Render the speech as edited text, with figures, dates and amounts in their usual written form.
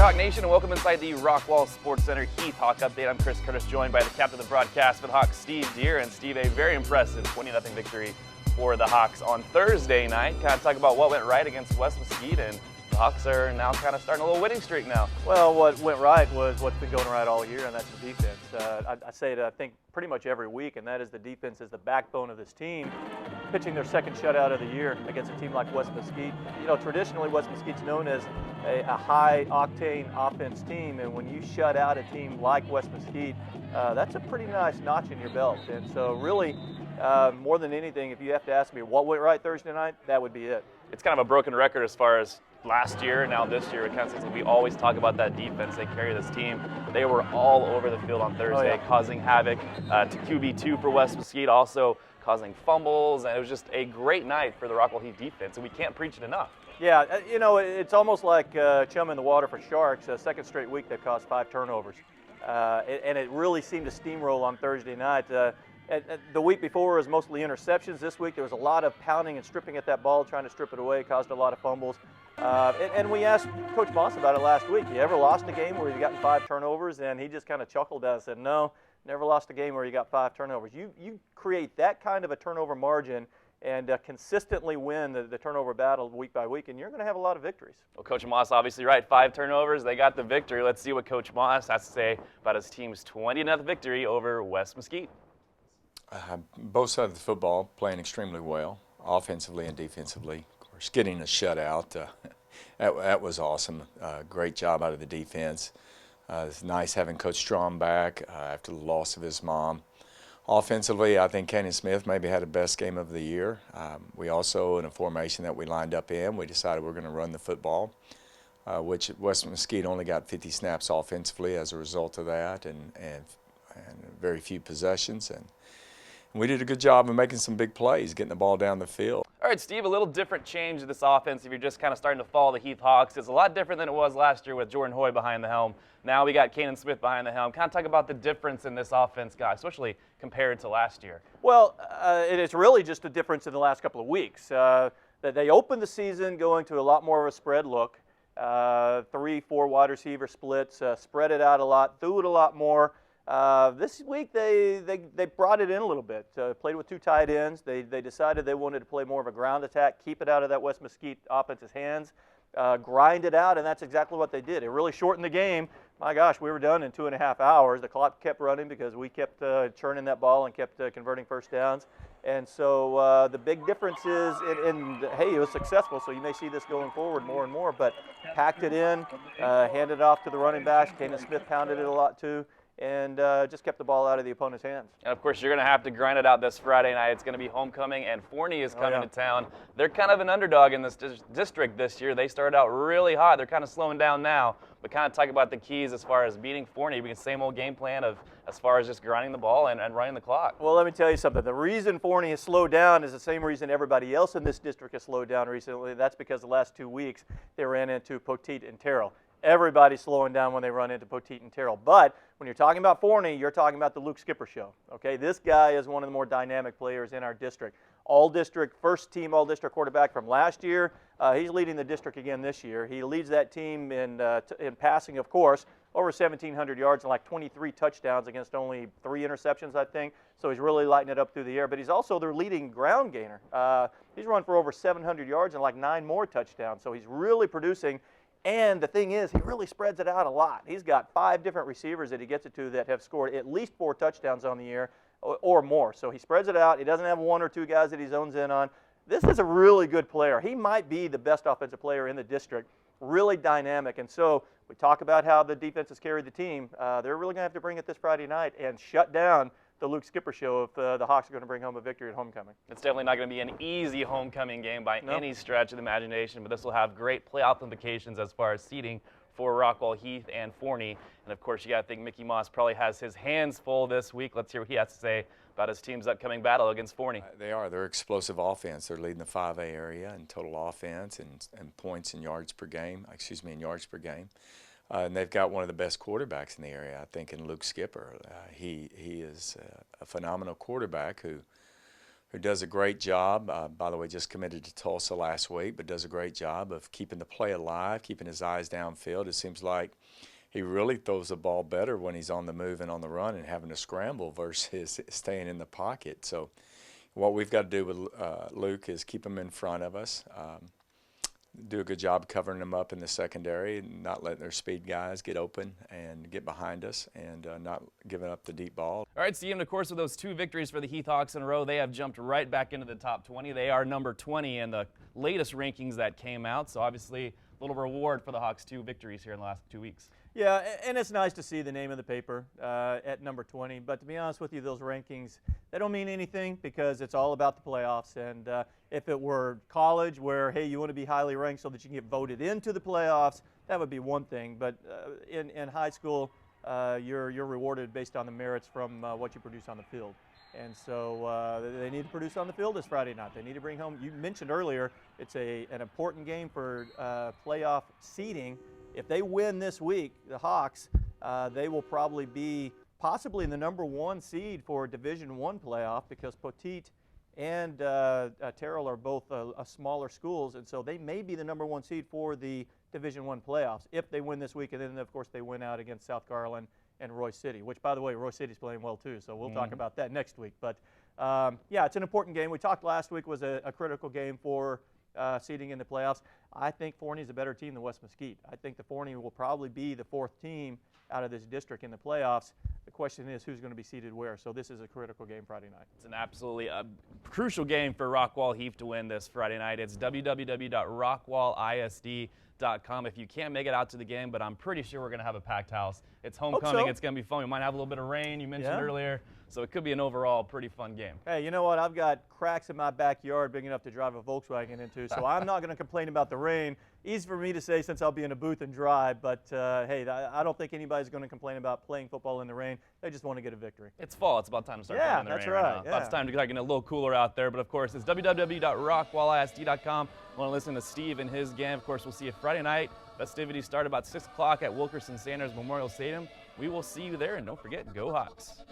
Hawk Nation, and welcome inside the Rockwall Sportcenter Heath Hawk Update. I'm Chris Curtis, joined by the captain of the broadcast for the Hawks, Steve Deere. And Steve, a very impressive 20-0 victory for the Hawks on Thursday night. Kind of talk about what went right against West Mesquite, and the Hawks are now kind of starting a little winning streak now. Well, what went right was what's been going right all year, and that's the defense. I say it, I think, pretty much every week, and that is the defense is the backbone of this team. Pitching their second shutout of the year against a team like West Mesquite. You know, traditionally West Mesquite's known as a high-octane offense team, and when you shut out a team like West Mesquite, that's a pretty nice notch in your belt. And so really, more than anything, if you have to ask me what went right Thursday night, that would be it. It's kind of a broken record as far as last year, now this year. It kind of seems like we always talk about that defense. They carry this team. They were all over the field on Thursday, causing havoc. To QB2 for West Mesquite, also causing fumbles, and it was just a great night for the Rockwall Heath defense, and we can't preach it enough. Yeah, you know, it's almost like chum in the water for Sharks. Second straight week they've caused 5 turnovers, and it really seemed to steamroll on Thursday night. The week before was mostly interceptions. This week there was a lot of pounding and stripping at that ball, trying to strip it away, caused a lot of fumbles. And we asked Coach Moss about it last week. You ever lost a game where you've gotten 5 turnovers? And he just kind of chuckled at us and said, no, never lost a game where you got 5 turnovers. You create that kind of a turnover margin and consistently win the turnover battle week by week, and you're going to have a lot of victories. Well, Coach Moss obviously right. 5 turnovers, they got the victory. Let's see what Coach Moss has to say about his team's 20-0 victory over West Mesquite. Both sides of the football playing extremely well, offensively and defensively. Of course, getting a shutout, that was awesome. Great job out of the defense. It's nice having Coach Strom back after the loss of his mom. Offensively, I think Kenny Smith maybe had the best game of the year. We also, in a formation that we lined up in, we decided we're going to run the football, which West Mesquite only got 50 snaps offensively as a result of that, and very few possessions. And we did a good job of making some big plays, getting the ball down the field. All right, Steve, a little different change to this offense if you're just kind of starting to follow the Heath Hawks. It's a lot different than it was last year with Jordan Hoy behind the helm. Now we got Kanan Smith behind the helm. Kind of talk about the difference in this offense, guys, especially compared to last year. Well, it is really just a difference in the last couple of weeks. That they opened the season going to a lot more of a spread look, 3-4 wide receiver splits, spread it out a lot, threw it a lot more. This week they brought it in a little bit, played with 2 tight ends. They decided they wanted to play more of a ground attack, keep it out of that West Mesquite offense's hands, grind it out, and that's exactly what they did. It really shortened the game. My gosh, we were done in 2.5 hours. The clock kept running because we kept churning that ball and kept converting first downs. And so the big difference is, hey, it was successful, so you may see this going forward more and more, but packed it in, handed it off to the running backs. Kanan Smith pounded it a lot too, and just kept the ball out of the opponent's hands. And, of course, you're going to have to grind it out this Friday night. It's going to be homecoming, and Forney is coming to town. They're kind of an underdog in this district this year. They started out really hot. They're kind of slowing down now, but kind of talk about the keys as far as beating Forney. We can same old game plan of as far as just grinding the ball and running the clock. Well, let me tell you something. The reason Forney has slowed down is the same reason everybody else in this district has slowed down recently. That's because the last 2 weeks they ran into Poteet and Terrell. Everybody's slowing down when they run into Poteet and Terrell. But when you're talking about Forney, you're talking about the Luke Skipper show. Okay, this guy is one of the more dynamic players in our district. All-district, first-team all-district quarterback from last year. He's leading the district again this year. He leads that team in passing, of course, over 1,700 yards and like 23 touchdowns against only 3 interceptions, I think. So he's really lighting it up through the air. But he's also their leading ground gainer. He's run for over 700 yards and like 9 more touchdowns. So he's really producing. And the thing is, he really spreads it out a lot. He's got 5 different receivers that he gets it to that have scored at least 4 touchdowns on the year or more. So he spreads it out. He doesn't have 1 or 2 guys that he zones in on. This is a really good player. He might be the best offensive player in the district, really dynamic. And so we talk about how the defense has carried the team. They're really going to have to bring it this Friday night and shut down the Luke Skipper show if the Hawks are going to bring home a victory at homecoming. It's definitely not going to be an easy homecoming game by any stretch of the imagination, but this will have great playoff implications as far as seeding for Rockwall, Heath, and Forney. And, of course, you got to think Mickey Moss probably has his hands full this week. Let's hear what he has to say about his team's upcoming battle against Forney. They are. They're explosive offense. They're leading the 5A area in total offense and points and yards per game. In yards per game. And they've got one of the best quarterbacks in the area, I think, in Luke Skipper. He is a phenomenal quarterback who who does a great job. By the way, just committed to Tulsa last week, but does a great job of keeping the play alive, keeping his eyes downfield. It seems like he really throws the ball better when he's on the move and on the run and having to scramble versus staying in the pocket. So what we've got to do with Luke is keep him in front of us, do a good job covering them up in the secondary and not letting their speed guys get open and get behind us, and not giving up the deep ball. All right, Steve, and of course with those 2 victories for the Heath Hawks in a row, they have jumped right back into the top 20. They are number 20 in the latest rankings that came out, so obviously a little reward for the Hawks' 2 victories here in the last 2 weeks. Yeah, and it's nice to see the name of the paper at number 20. But to be honest with you, those rankings, they don't mean anything because it's all about the playoffs. And if it were college where, hey, you want to be highly ranked so that you can get voted into the playoffs, that would be one thing. But in high school, you're rewarded based on the merits from what you produce on the field. And so they need to produce on the field this Friday night. They need to bring home, you mentioned earlier, it's an important game for playoff seeding. If they win this week, the Hawks, they will probably be possibly the number 1 seed for Division I playoff, because Poteet and Terrell are both smaller schools, and so they may be the number 1 seed for the Division I playoffs if they win this week, and then of course they win out against South Garland and Roy City, which, by the way, Roy City's playing well too, so we'll talk about that next week. But yeah, it's an important game. We talked last week was a critical game for seeding in the playoffs. I think Forney's a better team than West Mesquite. I think the Forney will probably be the 4th team out of this district in the playoffs. The question is who's going to be seeded where. So this is a critical game Friday night. It's an absolutely crucial game for Rockwall Heath to win this Friday night. It's www.rockwallisd.com if you can't make it out to the game, but I'm pretty sure we're going to have a packed house. It's homecoming. So. It's going to be fun. We might have a little bit of rain, you mentioned earlier, so it could be an overall pretty fun game. Hey, you know what? I've got cracks in my backyard big enough to drive a Volkswagen into, so I'm not going to complain about the rain. Easy for me to say since I'll be in a booth and drive, but hey, I don't think anybody's going to complain about playing football in the rain. They just want to get a victory. It's fall. It's about time to start playing in the rain right now. It's time to get a little cooler out there, but of course it's www.rockwallisd.com. Want to listen to Steve and his game. Of course, we'll see you Friday night. Festivities start about 6 o'clock at Wilkerson Sanders Memorial Stadium. We will see you there, and don't forget, go Hawks.